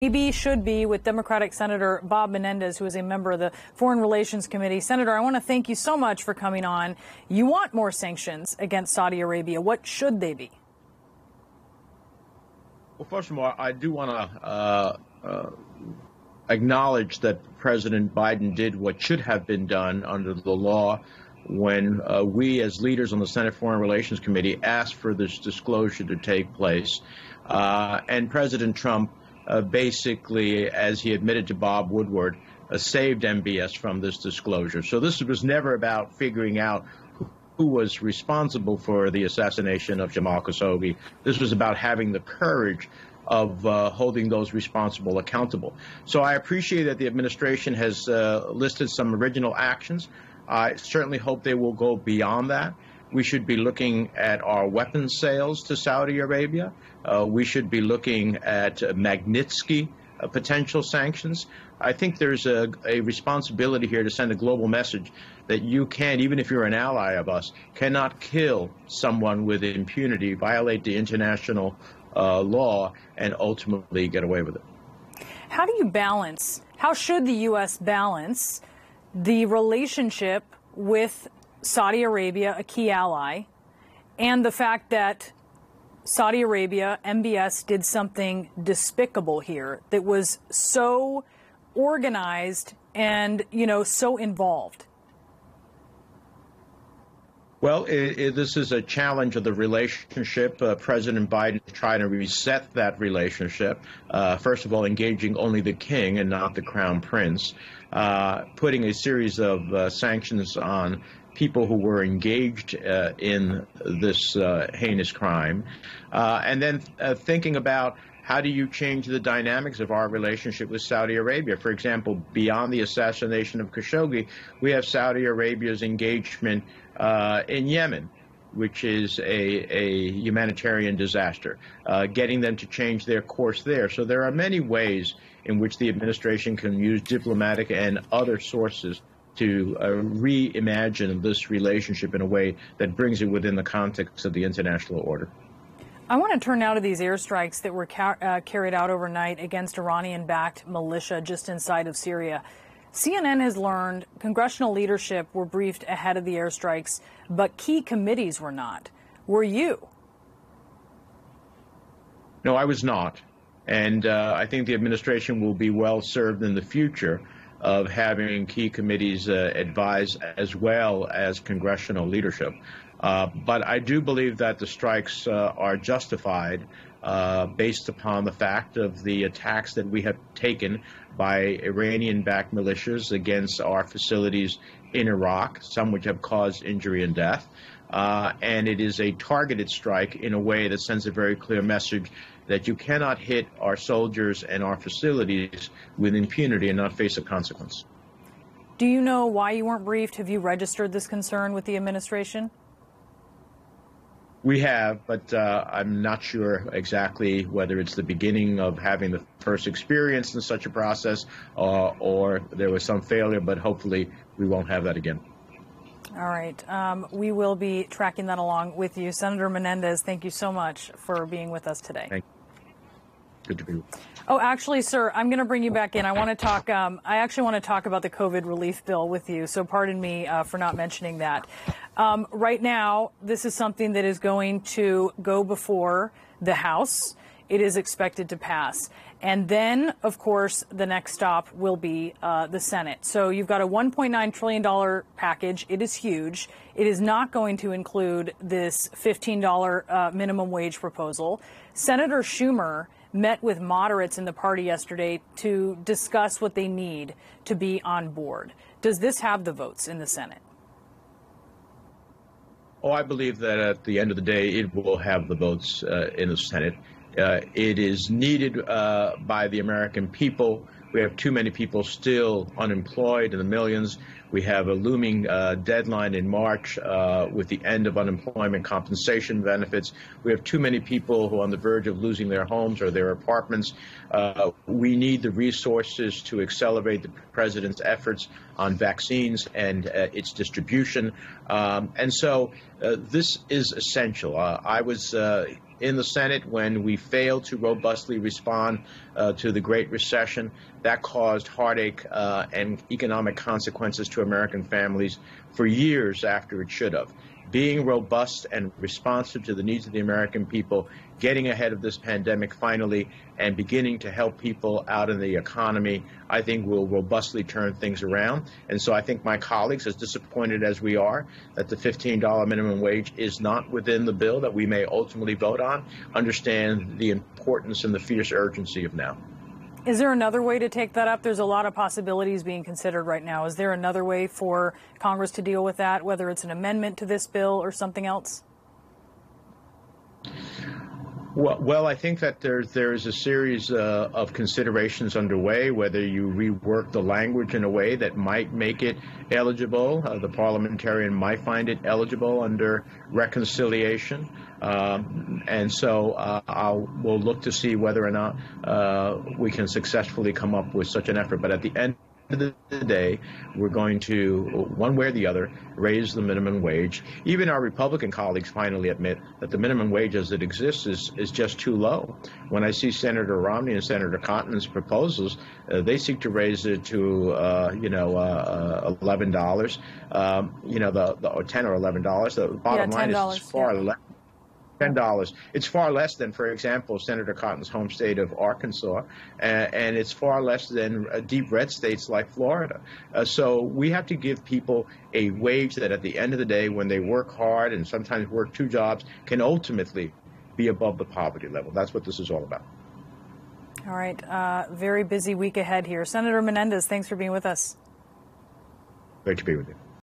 maybe should be with Democratic Senator Bob Menendez, who is a member of the Foreign Relations Committee. Senator, I want to thank you so much for coming on. You want more sanctions against Saudi Arabia. What should they be? Well, first of all, I do want to acknowledge that President Biden did what should have been done under the law when we as leaders on the Senate Foreign Relations Committee asked for this disclosure to take place. And President Trump basically, as he admitted to Bob Woodward, saved MBS from this disclosure. So this was never about figuring out who was responsible for the assassination of Jamal Khashoggi. This was about having the courage of holding those responsible accountable. So I appreciate that the administration has listed some original actions. I certainly hope they will go beyond that. We should be looking at our weapons sales to Saudi Arabia. We should be looking at Magnitsky potential sanctions. I think there's a responsibility here to send a global message that you can, even if you're an ally of us, cannot kill someone with impunity, violate the international law, and ultimately get away with it. How do you balance, how should the U.S. balance the relationship with Saudi Arabia, a key ally, and the fact that Saudi Arabia, MBS, did something despicable here that was so organized and, so involved? Well, this is a challenge of the relationship. President Biden is trying to reset that relationship. First of all, engaging only the king and not the crown prince, putting a series of sanctions on people who were engaged in this heinous crime, and then thinking about how do you change the dynamics of our relationship with Saudi Arabia? For example, beyond the assassination of Khashoggi, we have Saudi Arabia's engagement in Yemen, which is a humanitarian disaster, getting them to change their course there. So there are many ways in which the administration can use diplomatic and other sources to reimagine this relationship in a way that brings it within the context of the international order. I want to turn now to these airstrikes that were carried out overnight against Iranian-backed militia just inside of Syria. CNN has learned congressional leadership were briefed ahead of the airstrikes, but key committees were not. Were you? No, I was not. And I think the administration will be well served in the future of having key committees advise as well as congressional leadership. But I do believe that the strikes are justified based upon the fact of the attacks that we have taken by Iranian-backed militias against our facilities in Iraq, some which have caused injury and death. And it is a targeted strike in a way that sends a very clear message that you cannot hit our soldiers and our facilities with impunity and not face a consequence. Do you know why you weren't briefed? Have you registered this concern with the administration? We have, but I'm not sure exactly whether it's the beginning of having the first experience in such a process or there was some failure, but hopefully we won't have that again. All right. We will be tracking that along with you. Senator Menendez, thank you so much for being with us today. Thank you. Good to be with you. Oh, actually, sir, I'm going to bring you back in. I want to talk. I actually want to talk about the COVID relief bill with you. So pardon me for not mentioning that. Right now, this is something that is going to go before the House. It is expected to pass. And then, of course, the next stop will be the Senate. So you've got a $1.9 trillion package. It is huge. It is not going to include this $15 minimum wage proposal. Senator Schumer met with moderates in the party yesterday to discuss what they need to be on board. Does this have the votes in the Senate? Oh, I believe that at the end of the day, it will have the votes in the Senate. It is needed by the American people. We have too many people still unemployed in the millions. We have a looming deadline in March with the end of unemployment compensation benefits. We have too many people who are on the verge of losing their homes or their apartments. We need the resources to accelerate the president's efforts on vaccines and its distribution. And so this is essential. I was in the Senate when we failed to robustly respond to the Great Recession. That caused heartache and economic consequences to American families for years after it should have. Being robust and responsive to the needs of the American people, getting ahead of this pandemic finally, and beginning to help people out in the economy, I think will robustly turn things around. And so I think my colleagues, as disappointed as we are that the $15 minimum wage is not within the bill that we may ultimately vote on, understand the importance and the fierce urgency of now. Is there another way to take that up? There's a lot of possibilities being considered right now. Is there another way for Congress to deal with that, whether it's an amendment to this bill or something else? Well, I think that there is a series of considerations underway, whether you rework the language in a way that might make it eligible. The parliamentarian might find it eligible under reconciliation. And so we'll look to see whether or not we can successfully come up with such an effort. But at the end of the day, we're going to, one way or the other, raise the minimum wage. Even our Republican colleagues finally admit that the minimum wage as it exists is just too low. When I see Senator Romney and Senator Cotton's proposals, they seek to raise it to, $11, or $10 or $11. The bottom line is far less. $10. It's far less than, for example, Senator Cotton's home state of Arkansas, and it's far less than deep red states like Florida. So we have to give people a wage that at the end of the day, when they work hard and sometimes work two jobs, can ultimately be above the poverty level. That's what this is all about. All right. Very busy week ahead here. Senator Menendez, thanks for being with us. Great to be with you.